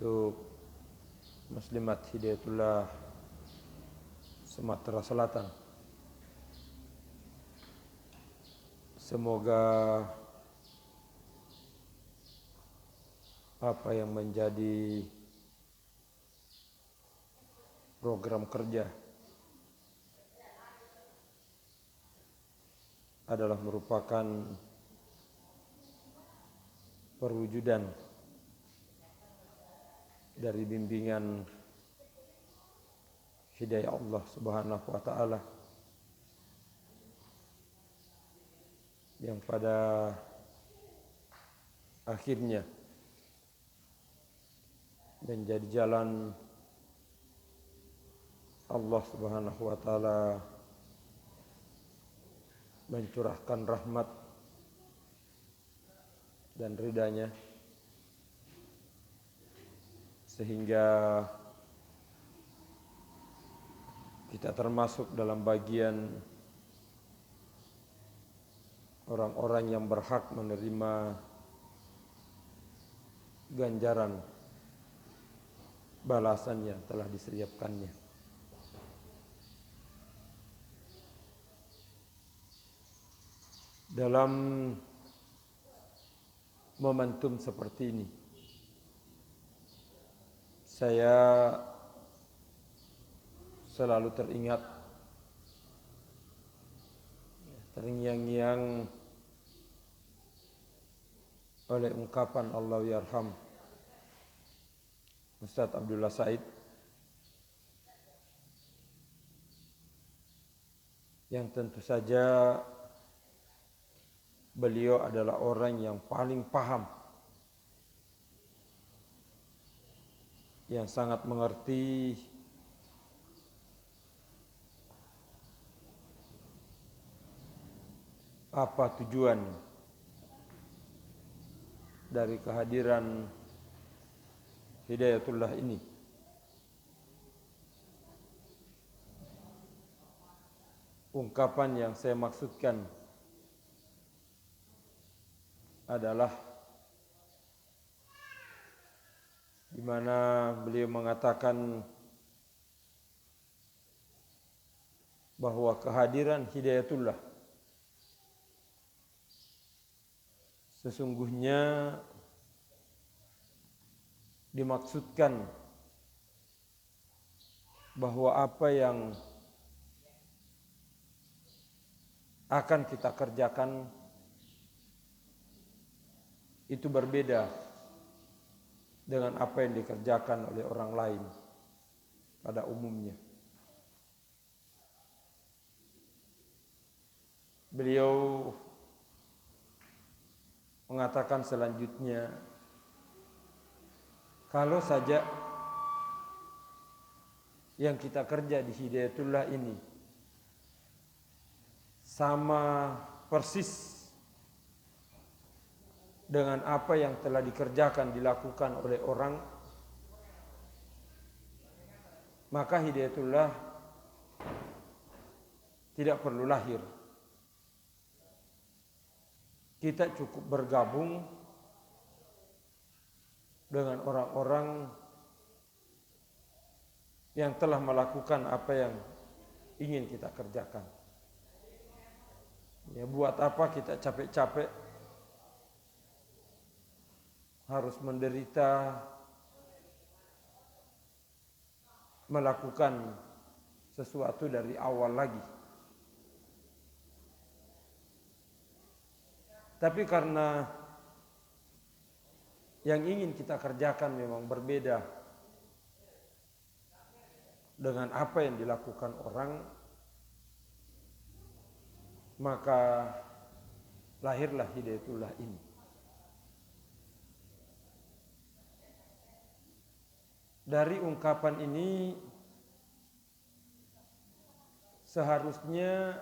untuk Muslimat Hidayatullah Sumatera Selatan. Semoga apa yang menjadi program kerja adalah merupakan perwujudan dari bimbingan hidayah Allah Subhanahu wa taala yang pada akhirnya menjadi jalan Allah Subhanahu wa taala mencurahkan rahmat dan ridhanya sehingga kita termasuk dalam bagian orang-orang yang berhak menerima ganjaran balasan yang telah disediakannya. Dalam momentum seperti ini, saya selalu terngiang-ngiang oleh ungkapan Allah yarham Ustaz Abdullah Said yang tentu saja beliau adalah orang yang paling paham, yang sangat mengerti apa tujuan dari kehadiran Hidayatullah ini. Ungkapan yang saya maksudkan adalah di mana beliau mengatakan bahwa kehadiran Hidayatullah sesungguhnya dimaksudkan bahwa apa yang akan kita kerjakan itu berbeda dengan apa yang dikerjakan oleh orang lain pada umumnya. Beliau mengatakan selanjutnya, kalau saja yang kita kerja di Hidayatullah ini sama persis dengan apa yang telah dikerjakan, dilakukan oleh orang, maka Hidayatullah tidak perlu lahir. Kita cukup bergabung dengan orang-orang yang telah melakukan apa yang ingin kita kerjakan. Ya, buat apa kita capek-capek harus menderita melakukan sesuatu dari awal lagi. Tapi karena yang ingin kita kerjakan memang berbeda dengan apa yang dilakukan orang, maka lahirlah Hidayatullah ini. Dari ungkapan ini seharusnya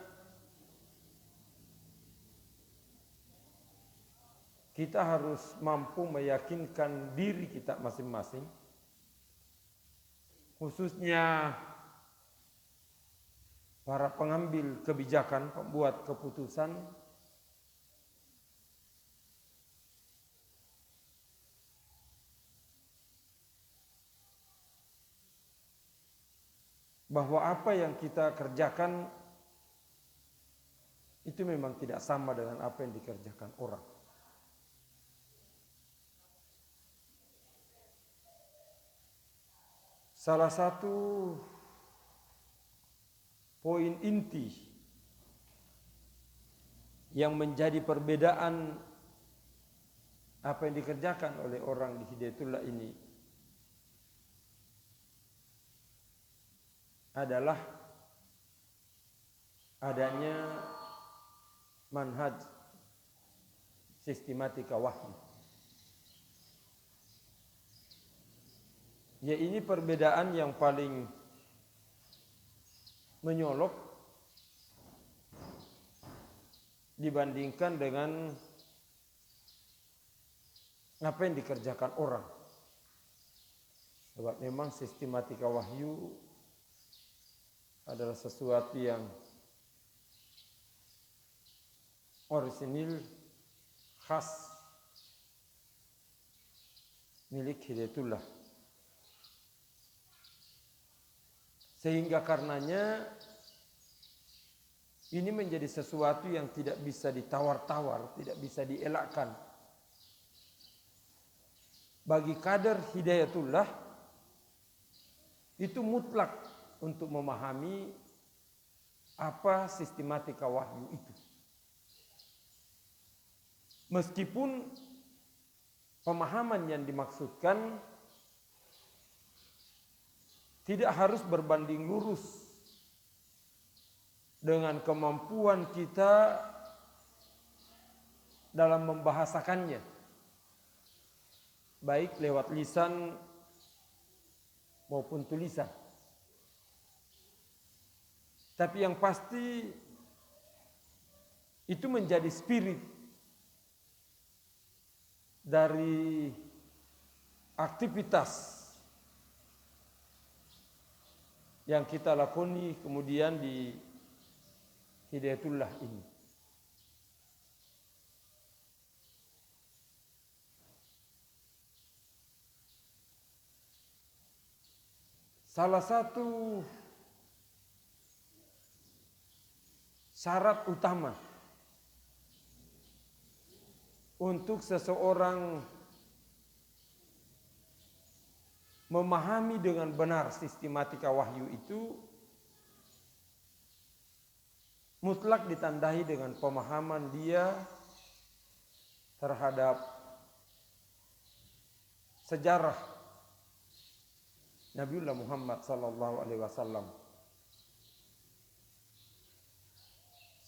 kita harus mampu meyakinkan diri kita masing-masing, khususnya para pengambil kebijakan, pembuat keputusan, bahwa apa yang kita kerjakan itu memang tidak sama dengan apa yang dikerjakan orang. Salah satu poin inti yang menjadi perbedaan apa yang dikerjakan oleh orang di Hidayatullah ini adalah adanya manhaj sistematika wahyu. Ya, ini perbedaan yang paling menyolok dibandingkan dengan apa yang dikerjakan orang. Sebab memang sistematika wahyu adalah sesuatu yang orisinil, khas, milik Hidayatullah. Sehingga karenanya ini menjadi sesuatu yang tidak bisa ditawar-tawar, tidak bisa dielakkan. Bagi kader Hidayatullah itu mutlak untuk memahami apa sistematika wahyu itu. Meskipun pemahaman yang dimaksudkan tidak harus berbanding lurus dengan kemampuan kita dalam membahasakannya, baik lewat lisan maupun tulisan. Tapi yang pasti itu menjadi spirit dari aktivitas yang kita lakoni kemudian di Hidayatullah ini. Salah satu syarat utama untuk seseorang memahami dengan benar sistematika wahyu itu mutlak ditandai dengan pemahaman dia terhadap sejarah Nabiullah Muhammad sallallahu alaihi wasallam.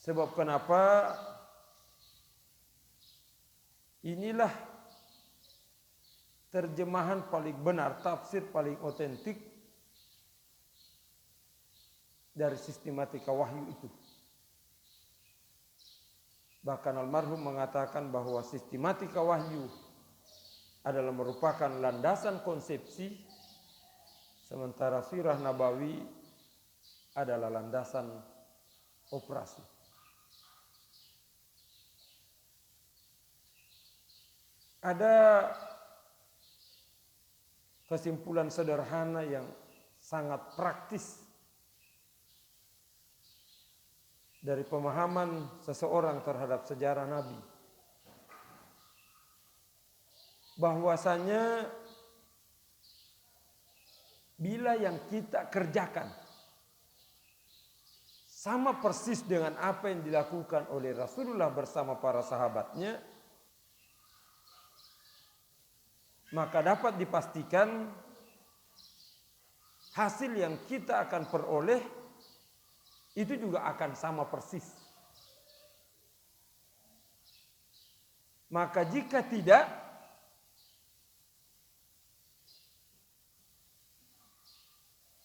Sebab kenapa? Inilah terjemahan paling benar, tafsir paling otentik dari sistematika wahyu itu. Bahkan almarhum mengatakan bahwa sistematika wahyu adalah merupakan landasan konsepsi, sementara sirah nabawi adalah landasan operasi. Ada kesimpulan sederhana yang sangat praktis dari pemahaman seseorang terhadap sejarah Nabi, bahwasanya bila yang kita kerjakan sama persis dengan apa yang dilakukan oleh Rasulullah bersama para sahabatnya, maka dapat dipastikan hasil yang kita akan peroleh itu juga akan sama persis. Maka jika tidak,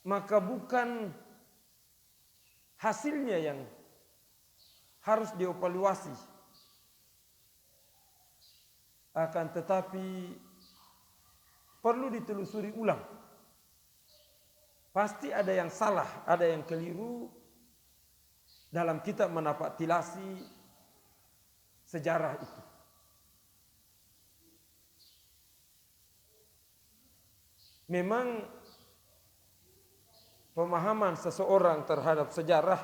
maka bukan hasilnya yang harus dievaluasi, akan tetapi perlu ditelusuri ulang. Pasti ada yang salah, ada yang keliru dalam kita menapaktilasi sejarah itu. Memang pemahaman seseorang terhadap sejarah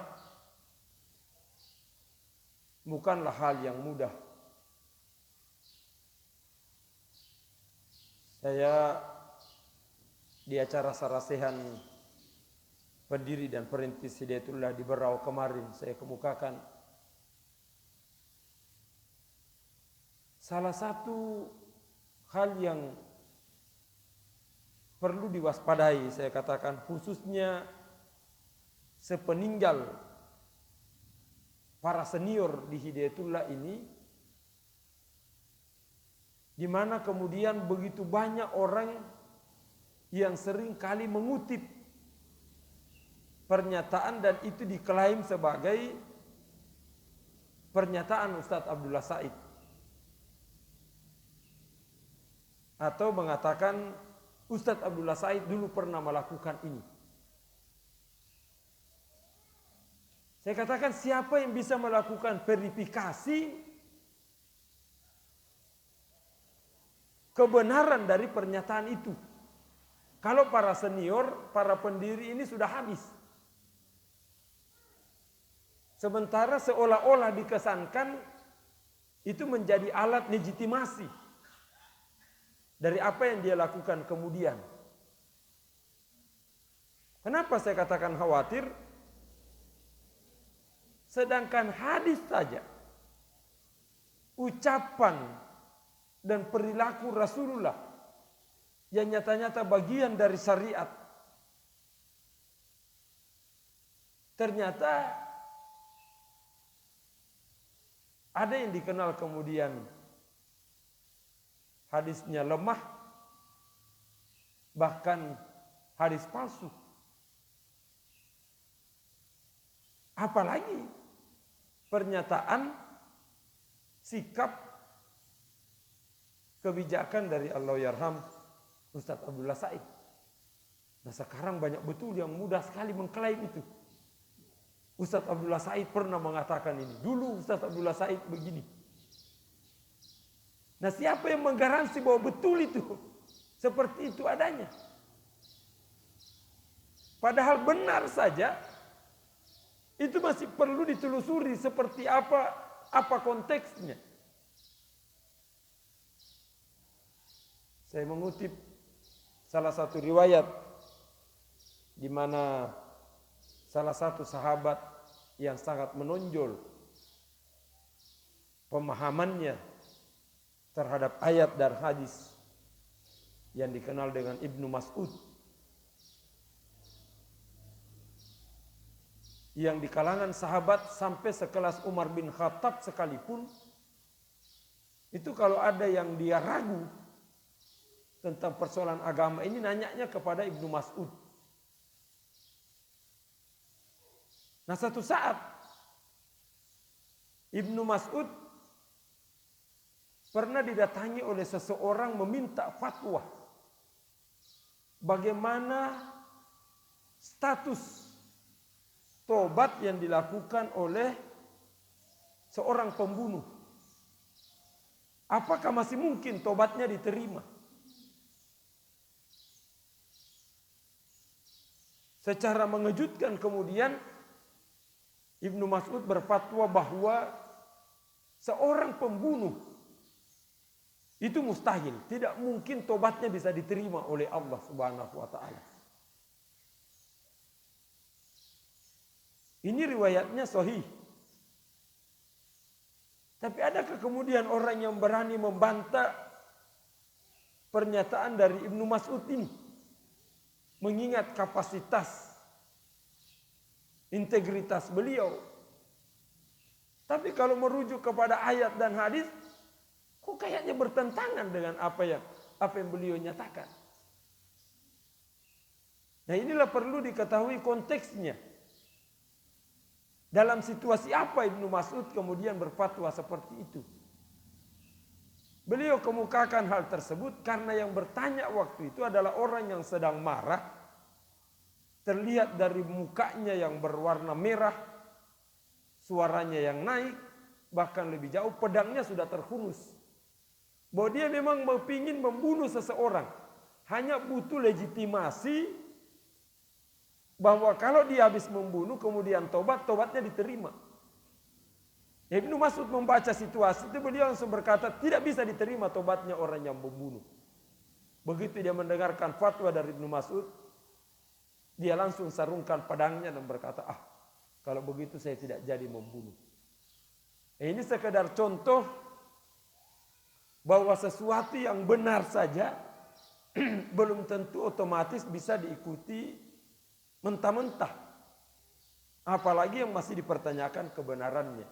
bukanlah hal yang mudah. Saya di acara sarasehan pendiri dan perintis Hidayatullah di Berau kemarin saya kemukakan salah satu hal yang perlu diwaspadai, saya katakan khususnya sepeninggal para senior di Hidayatullah ini, di mana kemudian begitu banyak orang yang sering kali mengutip pernyataan dan itu diklaim sebagai pernyataan Ustadz Abdullah Said, atau mengatakan Ustadz Abdullah Said dulu pernah melakukan ini. Saya katakan siapa yang bisa melakukan verifikasi kebenaran dari pernyataan itu? Kalau para senior, para pendiri ini sudah habis. Sementara seolah-olah dikesankan itu menjadi alat legitimasi dari apa yang dia lakukan kemudian. Kenapa saya katakan khawatir? Sedangkan hadis saja, ucapan dan perilaku Rasulullah yang nyata-nyata bagian dari syariat, ternyata ada yang dikenal kemudian hadisnya lemah, bahkan hadis palsu. Apalagi pernyataan, sikap, kebijakan dari Allahyarham Ustadz Abdullah Said. Nah sekarang banyak betul yang mudah sekali mengklaim itu. Ustadz Abdullah Said pernah mengatakan ini. Dulu Ustadz Abdullah Said begini. Nah siapa yang menggaransi bahwa betul itu? Seperti itu adanya. Padahal benar saja, itu masih perlu ditelusuri seperti apa konteksnya. Saya mengutip salah satu riwayat di mana salah satu sahabat yang sangat menonjol pemahamannya terhadap ayat dan hadis yang dikenal dengan Ibnu Mas'ud, yang di kalangan sahabat sampai sekelas Umar bin Khattab sekalipun, itu kalau ada yang dia ragu tentang persoalan agama ini, nanyanya kepada Ibnu Mas'ud. Nah satu saat Ibnu Mas'ud pernah didatangi oleh seseorang meminta fatwa bagaimana status tobat yang dilakukan oleh seorang pembunuh. Apakah masih mungkin tobatnya diterima? Secara mengejutkan kemudian Ibnu Mas'ud berfatwa bahwa seorang pembunuh itu mustahil, tidak mungkin tobatnya bisa diterima oleh Allah Subhanahu wa taala. Ini riwayatnya sahih. Tapi adakah kemudian orang yang berani membantah pernyataan dari Ibnu Mas'ud ini? Mengingat kapasitas, integritas beliau. Tapi kalau merujuk kepada ayat dan hadis, kok kayaknya bertentangan dengan apa yang beliau nyatakan. Nah inilah perlu diketahui konteksnya. Dalam situasi apa Ibnu Mas'ud kemudian berfatwa seperti itu? Beliau kemukakan hal tersebut karena yang bertanya waktu itu adalah orang yang sedang marah. Terlihat dari mukanya yang berwarna merah, suaranya yang naik, bahkan lebih jauh pedangnya sudah terhunus. Bahwa dia memang ingin membunuh seseorang, hanya butuh legitimasi bahwa kalau dia habis membunuh kemudian tobat, tobatnya diterima. Ibnu Mas'ud membaca situasi itu, beliau langsung berkata tidak bisa diterima tobatnya orang yang membunuh. Begitu dia mendengarkan fatwa dari Ibnu Mas'ud, dia langsung sarungkan pedangnya dan berkata, kalau begitu saya tidak jadi membunuh. Ini sekedar contoh bahwa sesuatu yang benar saja belum tentu otomatis bisa diikuti mentah-mentah. Apalagi yang masih dipertanyakan kebenarannya.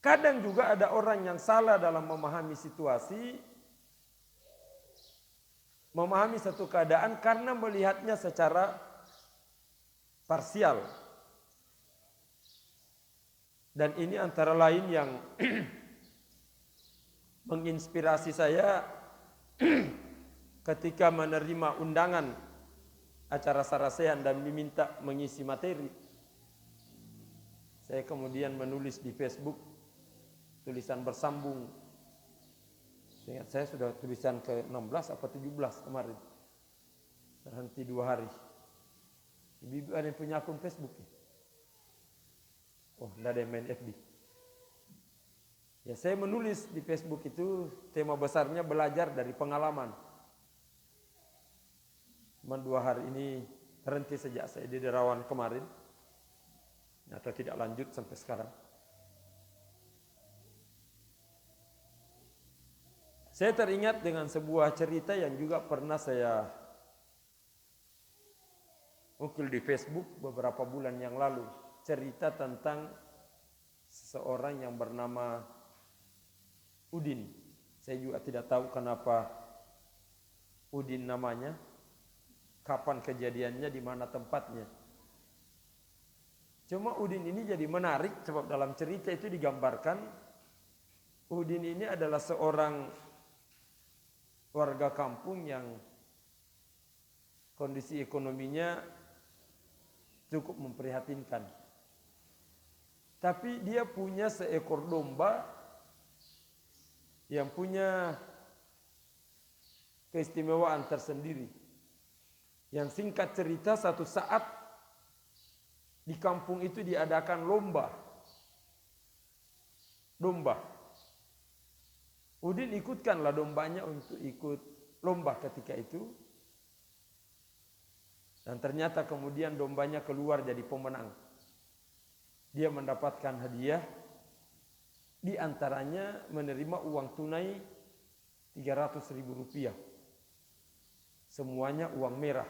Kadang juga ada orang yang salah dalam memahami situasi, memahami satu keadaan karena melihatnya secara parsial. Dan ini antara lain yang menginspirasi saya ketika menerima undangan acara sarasehan dan diminta mengisi materi. Saya kemudian menulis di Facebook tulisan bersambung. Ingat saya sudah tulisan ke-16 atau 17 kemarin. Terhenti 2 hari. Ibu ada yang punya akun Facebook ya? Oh, tidak ada yang main FB. Ya, saya menulis di Facebook itu tema besarnya belajar dari pengalaman. Cuma 2 hari ini terhenti sejak saya di Derawan kemarin. Atau tidak lanjut sampai sekarang. Saya teringat dengan sebuah cerita yang juga pernah saya ukil di Facebook beberapa bulan yang lalu. Cerita tentang seseorang yang bernama Udin. Saya juga tidak tahu kenapa Udin namanya, kapan kejadiannya, di mana tempatnya. Cuma Udin ini jadi menarik sebab dalam cerita itu digambarkan Udin ini adalah seorang warga kampung yang kondisi ekonominya cukup memprihatinkan. Tapi dia punya seekor domba yang punya keistimewaan tersendiri. Yang singkat cerita, satu saat di kampung itu diadakan lomba. Udin ikutkanlah dombanya untuk ikut lomba ketika itu. Dan ternyata kemudian dombanya keluar jadi pemenang. Dia mendapatkan hadiah. Di antaranya menerima uang tunai 300.000 rupiah. Semuanya uang merah.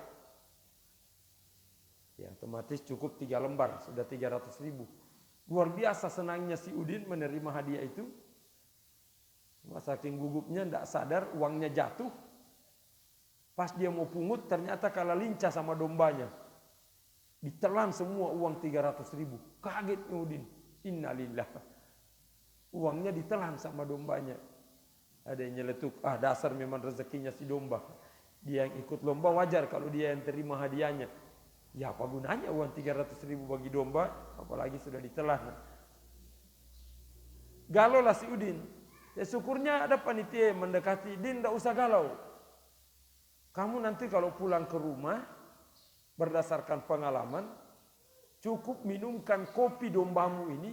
Ya, otomatis cukup 3 lembar, sudah 300.000. Luar biasa senangnya si Udin menerima hadiah itu. Saking gugupnya tidak sadar uangnya jatuh. Pas dia mau pungut ternyata kalah lincah sama dombanya. Ditelan semua uang 300.000. Kagetnya Udin. Innalillah. Uangnya ditelan sama dombanya. Ada yang nyeletuk, dasar memang rezekinya si domba. Dia yang ikut lomba wajar kalau dia yang terima hadiahnya. Ya apa gunanya uang 300.000 bagi domba, apalagi sudah ditelan. Galau lah si Udin. Ya syukurnya ada panitia mendekati, Din tidak usah galau. Kamu nanti kalau pulang ke rumah, berdasarkan pengalaman, cukup minumkan kopi dombamu ini.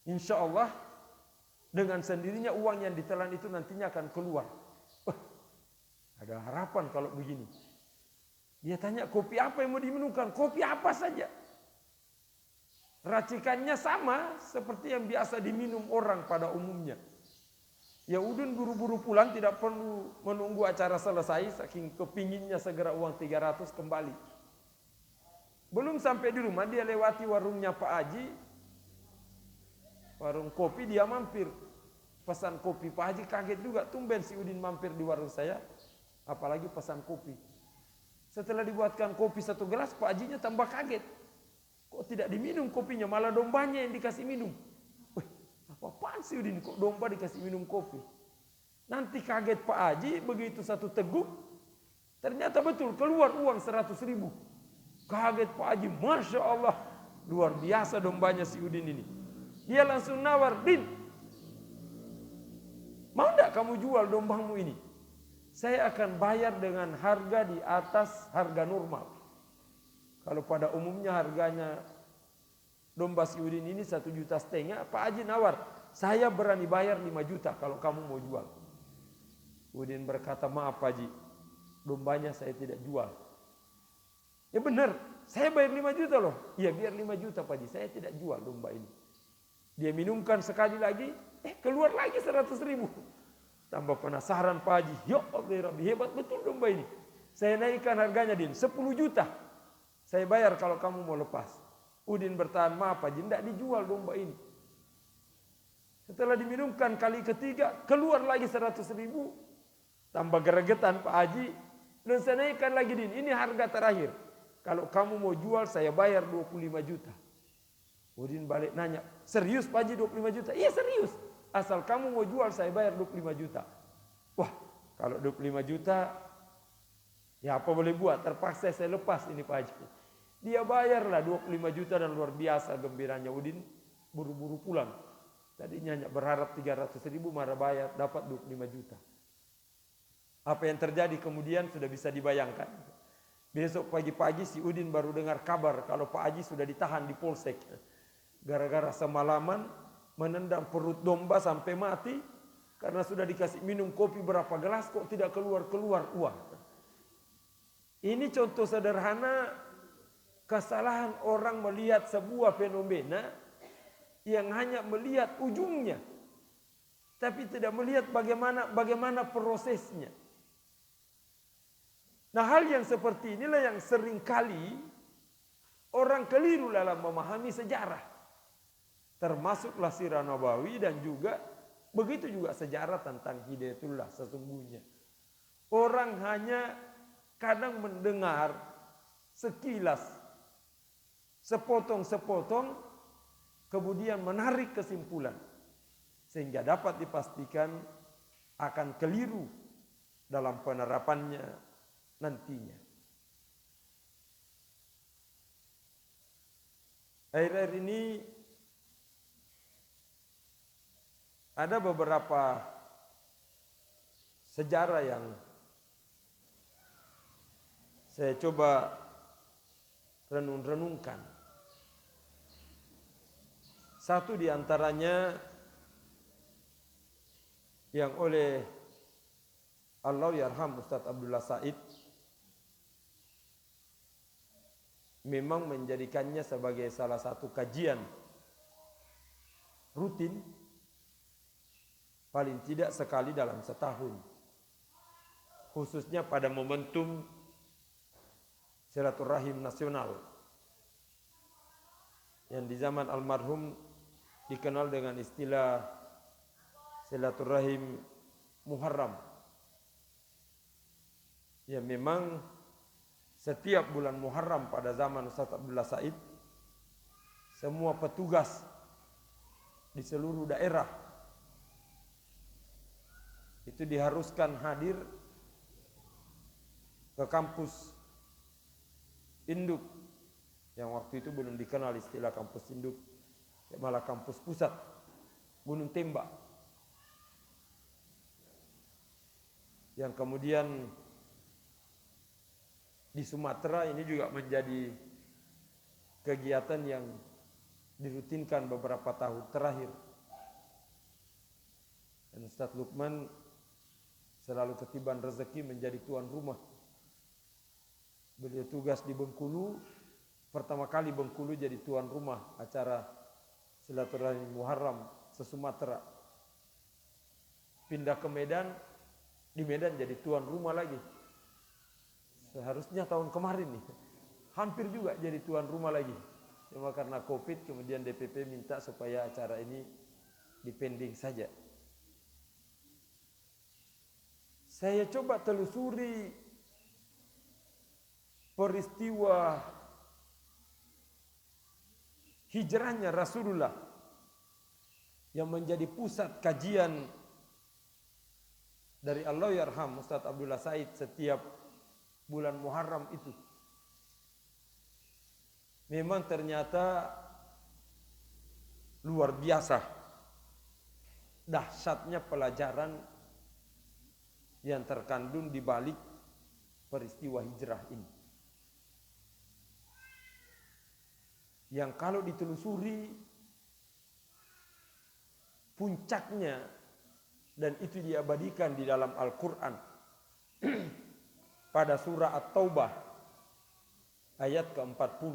Insya Allah dengan sendirinya uang yang ditelan itu nantinya akan keluar. Ada harapan kalau begini. Dia tanya kopi apa yang mau diminumkan? Kopi apa saja. Racikannya sama seperti yang biasa diminum orang pada umumnya. Ya Udin buru-buru pulang, tidak perlu menunggu acara selesai, saking kepinginnya segera uang 300 kembali. Belum sampai di rumah dia lewati warungnya Pak Haji, warung kopi, dia mampir. Pesan kopi, Pak Haji kaget juga, tumben si Udin mampir di warung saya, apalagi pesan kopi. Setelah dibuatkan kopi 1 gelas, Pak Hajinya tambah kaget. Kok tidak diminum kopinya, malah dombanya yang dikasih minum. Apaan sih Udin, kok domba dikasih minum kopi? Nanti kaget Pak Haji, begitu satu teguk, ternyata betul keluar uang 100.000. Kaget Pak Haji, Masya Allah, luar biasa dombanya si Udin ini. Dia langsung nawar, Din, mau tidak kamu jual dombamu ini? saya akan bayar dengan harga di atas harga normal. Kalau pada umumnya harganya domba si Udin ini 1,5 juta, Pak Haji nawar, saya berani bayar 5 juta kalau kamu mau jual. Udin berkata, maaf Pak Haji, dombanya saya tidak jual. Ya benar, saya bayar 5 juta loh. Iya biar 5 juta Pak Haji, saya tidak jual domba ini. Dia minumkan sekali lagi, keluar lagi 100 ribu. Tambah penasaran Pak Haji, ya Allah Rabbi, hebat betul domba ini. Saya naikkan harganya Din, 10 juta. Saya bayar kalau kamu mau lepas. Udin bertahan, maaf Pak Haji, tidak dijual domba ini. Setelah diminumkan kali ketiga, keluar lagi 100 ribu. Tambah geregetan Pak Haji, dan saya naikkan lagi Din, ini harga terakhir. Kalau kamu mau jual, saya bayar 25 juta. Udin balik nanya, serius Pak Haji 25 juta? Iya serius. Asal kamu mau jual, saya bayar 25 juta. Wah, kalau 25 juta, ya apa boleh buat, terpaksa saya lepas ini Pak Haji. Dia bayarlah 25 juta dan luar biasa gembiranya Udin, buru-buru pulang. Tadinya hanya berharap 300 ribu, marah bayar, dapat 25 juta. Apa yang terjadi kemudian sudah bisa dibayangkan. Besok pagi-pagi si Udin baru dengar kabar kalau Pak Haji sudah ditahan di polsek. Gara-gara semalaman menendang perut domba sampai mati karena sudah dikasih minum kopi berapa gelas kok tidak keluar-keluar uang. Ini contoh sederhana kesalahan orang melihat sebuah fenomena yang hanya melihat ujungnya tapi tidak melihat bagaimana prosesnya. Nah, hal yang seperti inilah yang seringkali orang keliru dalam memahami sejarah. Termasuklah sirah Nabawi dan juga begitu juga sejarah tentang Hidayatullah sesungguhnya. Orang hanya kadang mendengar sekilas, sepotong-sepotong, kemudian menarik kesimpulan. Sehingga dapat dipastikan akan keliru dalam penerapannya nantinya. Akhir-akhir ini ada beberapa sejarah yang saya coba renung-renungkan. Satu di antaranya yang oleh Allahyarham Ustadz Abdullah Said memang menjadikannya sebagai salah satu kajian rutin paling tidak sekali dalam setahun, khususnya pada momentum silaturahim nasional yang di zaman almarhum dikenal dengan istilah silaturahim Muharram. Ya memang setiap bulan Muharram pada zaman Ustaz Abdullah Said, semua petugas di seluruh daerah itu diharuskan hadir ke kampus induk yang waktu itu belum dikenal istilah kampus induk, malah kampus pusat Gunung Tembak, yang kemudian di Sumatera ini juga menjadi kegiatan yang dirutinkan beberapa tahun terakhir. Dan Ustadz Lukman selalu ketiban rezeki menjadi tuan rumah. Beliau tugas di Bengkulu, pertama kali Bengkulu jadi tuan rumah acara silaturahim Muharram se-Sumatera. Pindah ke Medan, di Medan jadi tuan rumah lagi. Seharusnya tahun kemarin nih, hampir juga jadi tuan rumah lagi. Cuma karena Covid kemudian DPP minta supaya acara ini dipending saja. Saya coba telusuri peristiwa hijrahnya Rasulullah yang menjadi pusat kajian dari Allahyarham Ustadz Abdullah Said setiap bulan Muharram itu. Memang ternyata luar biasa dahsyatnya pelajaran yang terkandung di balik peristiwa hijrah ini. Yang kalau ditelusuri puncaknya, dan itu diabadikan di dalam Al-Quran pada surah At-Taubah ayat ke-40,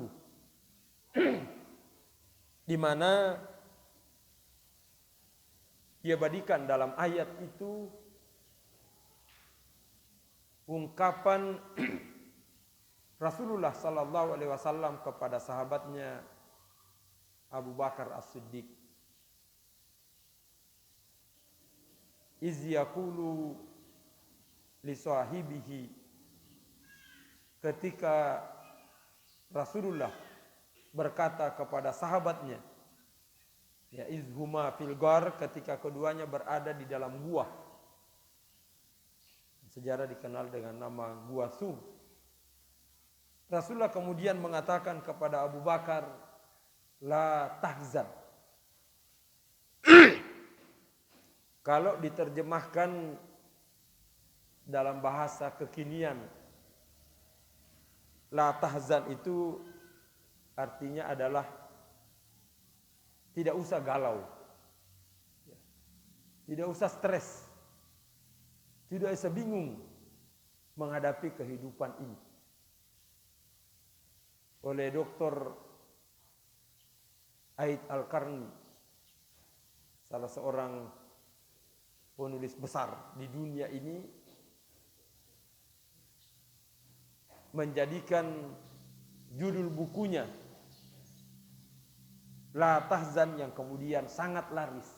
di mana diabadikan dalam ayat itu ungkapan Rasulullah sallallahu alaihi wasallam kepada sahabatnya Abu Bakar As-Siddiq, iz yaqulu li sahibihi, ketika Rasulullah berkata kepada sahabatnya, ya izhuma fil ghar, ketika keduanya berada di dalam gua. Sejarah dikenal dengan nama Gua Sur. Rasulullah kemudian mengatakan kepada Abu Bakar, la tahzan. Kalau diterjemahkan dalam bahasa kekinian, la tahzan itu artinya adalah tidak usah galau, tidak usah stres, tidak usah bingung menghadapi kehidupan ini. Oleh Dr. Aid Al-Qarni, salah seorang penulis besar di dunia ini, menjadikan judul bukunya La Tahzan, yang kemudian sangat laris,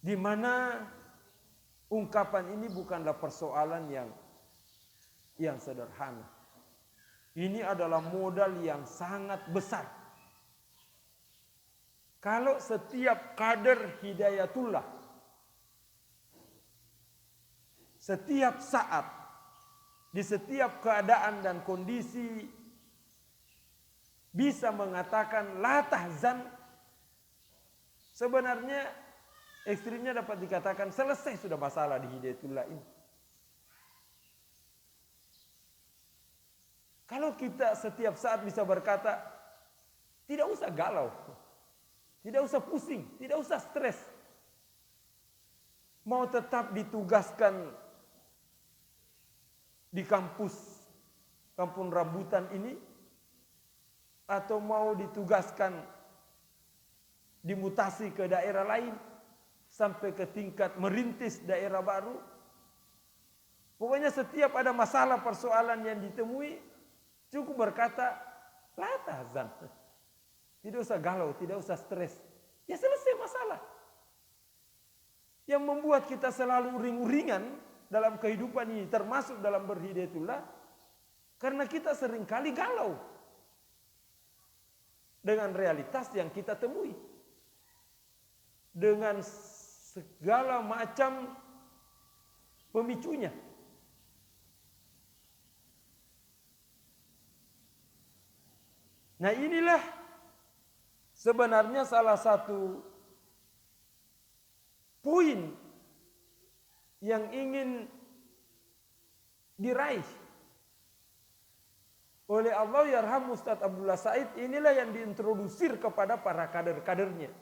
di mana ungkapan ini bukanlah persoalan yang sederhana. Ini adalah modal yang sangat besar. Kalau setiap kader hidayatullah, setiap saat, di setiap keadaan dan kondisi bisa mengatakan la tahzan, sebenarnya ekstrimnya dapat dikatakan selesai sudah masalah di hidayatullah ini. Kalau kita setiap saat bisa berkata, tidak usah galau, tidak usah pusing, tidak usah stres, mau tetap ditugaskan di kampung rambutan ini, atau mau ditugaskan dimutasi ke daerah lain sampai ke tingkat merintis daerah baru, pokoknya setiap ada masalah persoalan yang ditemui, cukup berkata la tahzan, tidak usah galau, tidak usah stres, ya selesai masalah. Yang membuat kita selalu ring-ringan dalam kehidupan ini, termasuk dalam berhidayatullah, karena kita seringkali galau dengan realitas yang kita temui, dengan segala macam pemicunya. Nah, inilah sebenarnya salah satu poin yang ingin diraih oleh Allah yarham Ustaz Abdullah Said. Inilah yang diintrodusir kepada para kader-kadernya,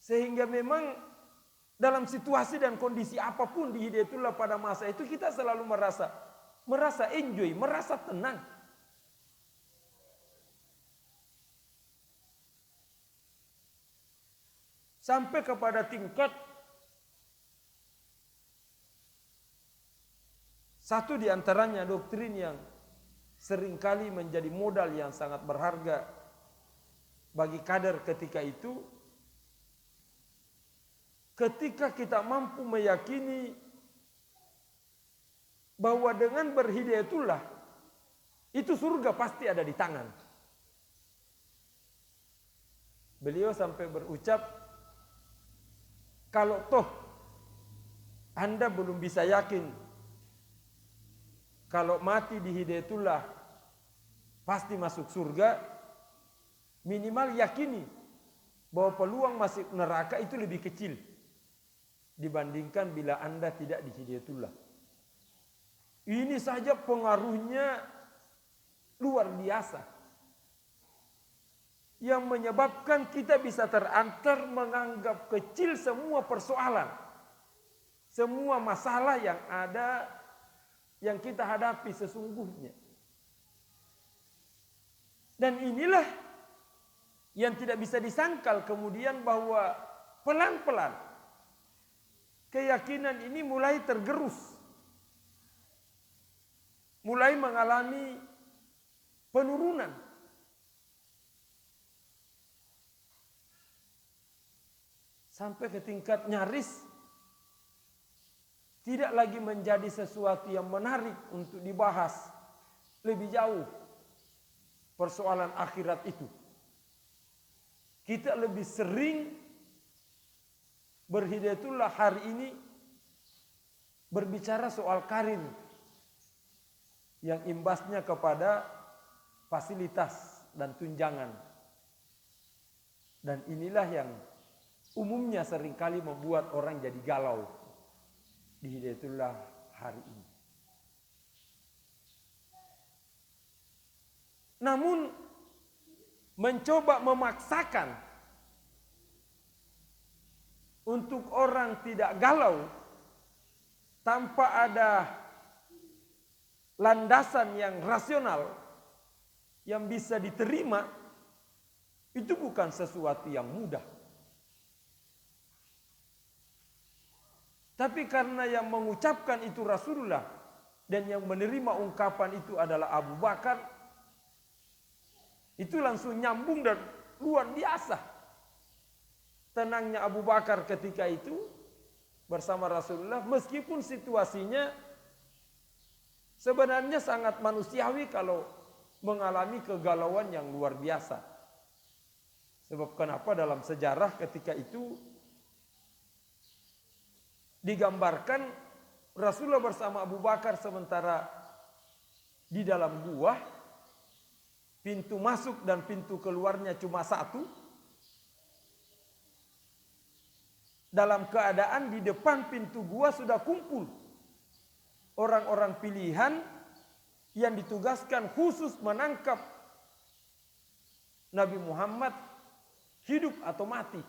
sehingga memang dalam situasi dan kondisi apapun di hidayatullah pada masa itu, kita selalu merasa enjoy, merasa tenang. Sampai kepada tingkat satu di antaranya doktrin yang seringkali menjadi modal yang sangat berharga bagi kader ketika itu, ketika kita mampu meyakini bahwa dengan berhidayatullah itu surga pasti ada di tangan. Beliau sampai berucap, kalau toh Anda belum bisa yakin kalau mati di hidayatullah pasti masuk surga, minimal yakini bahwa peluang masuk neraka itu lebih kecil dibandingkan bila Anda tidak di Hidayatullah. Ini saja pengaruhnya luar biasa, yang menyebabkan kita bisa terantar menganggap kecil semua persoalan, semua masalah yang ada, yang kita hadapi sesungguhnya. Dan inilah yang tidak bisa disangkal kemudian, bahwa pelan-pelan keyakinan ini mulai tergerus, mulai mengalami penurunan. Sampai ke tingkat nyaris tidak lagi menjadi sesuatu yang menarik untuk dibahas lebih jauh persoalan akhirat itu. Kita lebih sering berhidayatullah hari ini berbicara soal karir yang imbasnya kepada fasilitas dan tunjangan. Dan inilah yang umumnya seringkali membuat orang jadi galau di hidayatullah hari ini. Namun mencoba memaksakan untuk orang tidak galau tanpa ada landasan yang rasional yang bisa diterima, itu bukan sesuatu yang mudah. Tapi karena yang mengucapkan itu Rasulullah dan yang menerima ungkapan itu adalah Abu Bakar, itu langsung nyambung dan luar biasa. Tenangnya Abu Bakar ketika itu bersama Rasulullah, meskipun situasinya sebenarnya sangat manusiawi kalau mengalami kegalauan yang luar biasa. Sebab kenapa dalam sejarah ketika itu digambarkan Rasulullah bersama Abu Bakar sementara di dalam gua, pintu masuk dan pintu keluarnya cuma satu. Dalam keadaan di depan pintu gua sudah kumpul orang-orang pilihan yang ditugaskan khusus menangkap Nabi Muhammad hidup atau mati.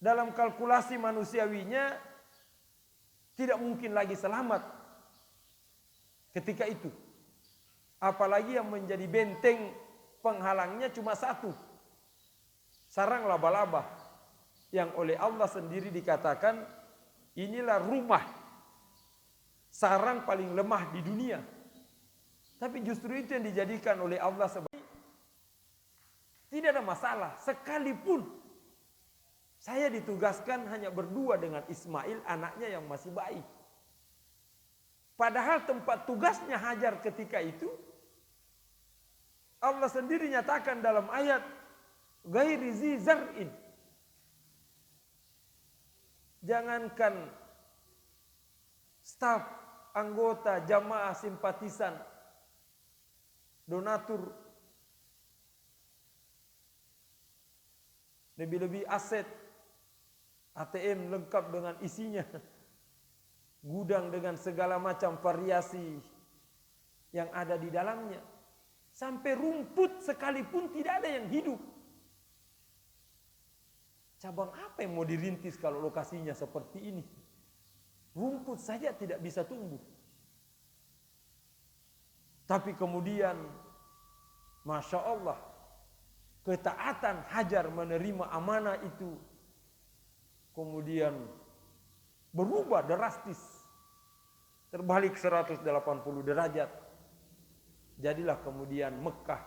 Dalam kalkulasi manusiawinya tidak mungkin lagi selamat ketika itu. Apalagi yang menjadi benteng penghalangnya cuma satu, sarang laba-laba, yang oleh Allah sendiri dikatakan inilah rumah sarang paling lemah di dunia. Tapi justru itu yang dijadikan oleh Allah sebagai tidak ada masalah. Sekalipun saya ditugaskan hanya berdua dengan Ismail, anaknya yang masih bayi. Padahal tempat tugasnya Hajar ketika itu Allah sendiri nyatakan dalam ayat ghairi zi zar'in. Jangankan staf, anggota, jamaah, simpatisan, donatur, lebih-lebih aset, ATM lengkap dengan isinya, gudang dengan segala macam variasi yang ada di dalamnya, sampai rumput sekalipun tidak ada yang hidup. Cabang apa yang mau dirintis kalau lokasinya seperti ini? Rumput saja tidak bisa tumbuh. Tapi kemudian, Masya Allah, ketaatan Hajar menerima amanah itu kemudian berubah drastis, terbalik 180 derajat. Jadilah kemudian Mekah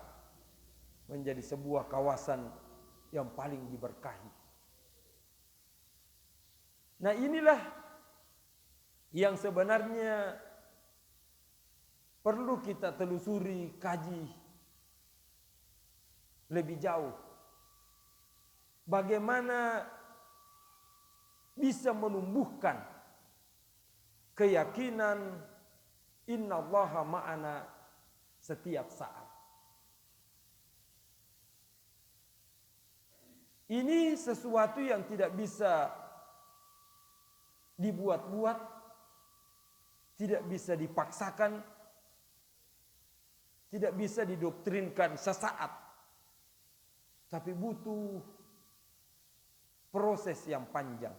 menjadi sebuah kawasan yang paling diberkahi. Nah, inilah yang sebenarnya perlu kita telusuri, kaji lebih jauh. Bagaimana bisa menumbuhkan keyakinan innallaha ma'ana setiap saat. Ini sesuatu yang tidak bisa dibuat-buat, tidak bisa dipaksakan, tidak bisa didoktrinkan sesaat, tapi butuh proses yang panjang.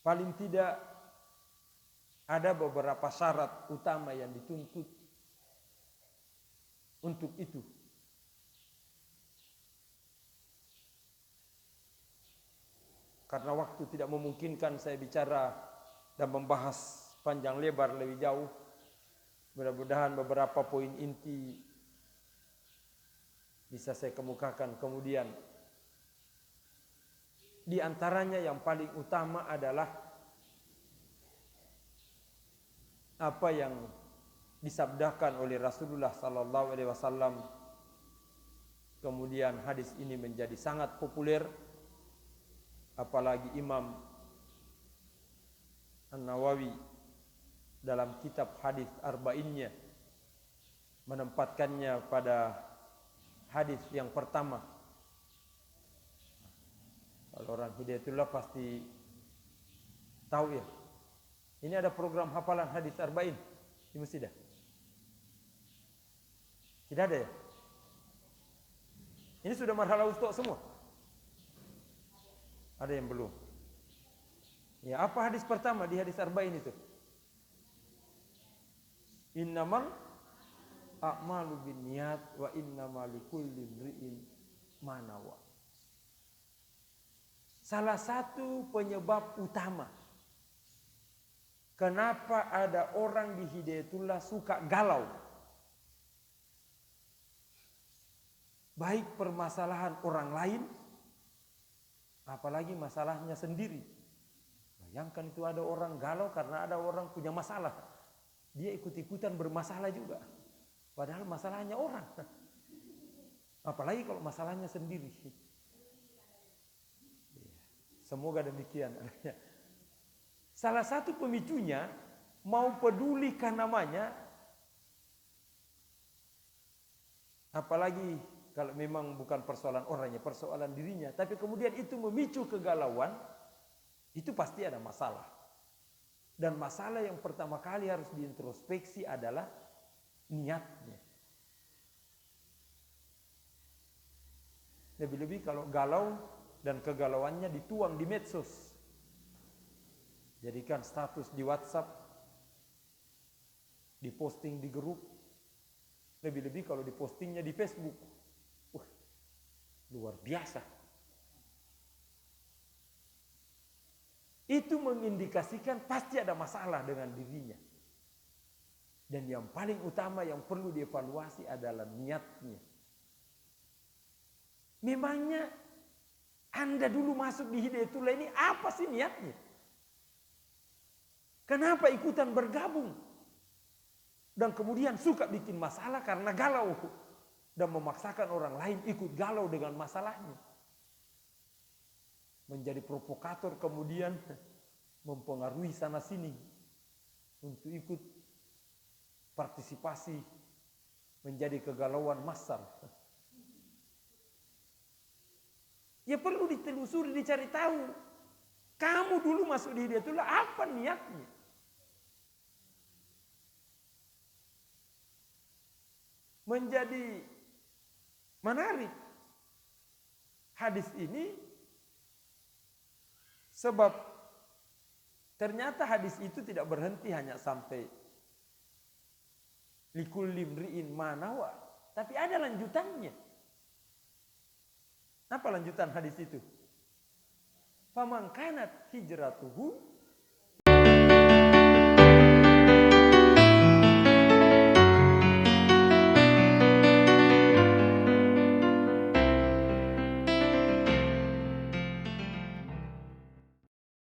Paling tidak ada beberapa syarat utama yang dituntut untuk itu. Karena waktu tidak memungkinkan saya bicara dan membahas panjang lebar lebih jauh. Mudah-mudahan beberapa poin inti bisa saya kemukakan kemudian. Di antaranya yang paling utama adalah apa yang disabdakan oleh Rasulullah sallallahu alaihi wasallam. Kemudian hadis ini menjadi sangat populer, apalagi Imam An-Nawawi dalam kitab hadis arba'innya menempatkannya pada hadis yang pertama. Kalau orang Hidayatullah pasti tahu ya. Ini ada program hafalan hadis arba'in di masjid. Tidak ada ya? Ini sudah marhala ustok semua. Ada yang belum. Ya, apa hadis pertama di hadis arba'in itu? Innamal a'malu binniyat wa innamal likulli imri'in ma nawa. Salah satu penyebab utama kenapa ada orang di Hidayatullah suka galau, baik permasalahan orang lain, apalagi masalahnya sendiri. Bayangkan itu ada orang galau karena ada orang punya masalah. Dia ikut-ikutan bermasalah juga. Padahal masalahnya orang. Apalagi kalau masalahnya sendiri. Semoga demikian. Salah satu pemicunya, mau peduli karena namanya, apalagi kalau memang bukan persoalan orangnya, persoalan dirinya, tapi kemudian itu memicu kegalauan, itu pasti ada masalah. Dan masalah yang pertama kali harus diintrospeksi adalah niatnya. Lebih-lebih kalau galau dan kegalauannya dituang di medsos. Jadikan status di WhatsApp, diposting di grup. Lebih-lebih kalau dipostingnya di Facebook. Wah, luar biasa. Itu mengindikasikan pasti ada masalah dengan dirinya. Dan yang paling utama yang perlu dievaluasi adalah niatnya. Memangnya Anda dulu masuk di Hidayatullah ini apa sih niatnya? Kenapa ikutan bergabung? Dan kemudian suka bikin masalah karena galau. Dan memaksakan orang lain ikut galau dengan masalahnya. Menjadi provokator kemudian mempengaruhi sana sini. Untuk ikut partisipasi menjadi kegalauan massal. Ya perlu ditelusuri, dicari tahu. Kamu dulu masuk di Hidayatullah apa niatnya? Menjadi menarik hadis ini sebab ternyata hadis itu tidak berhenti hanya sampai likulli imri'in ma nawa, tapi ada lanjutannya. Apa lanjutan hadis itu? Faman kanat hijratuhu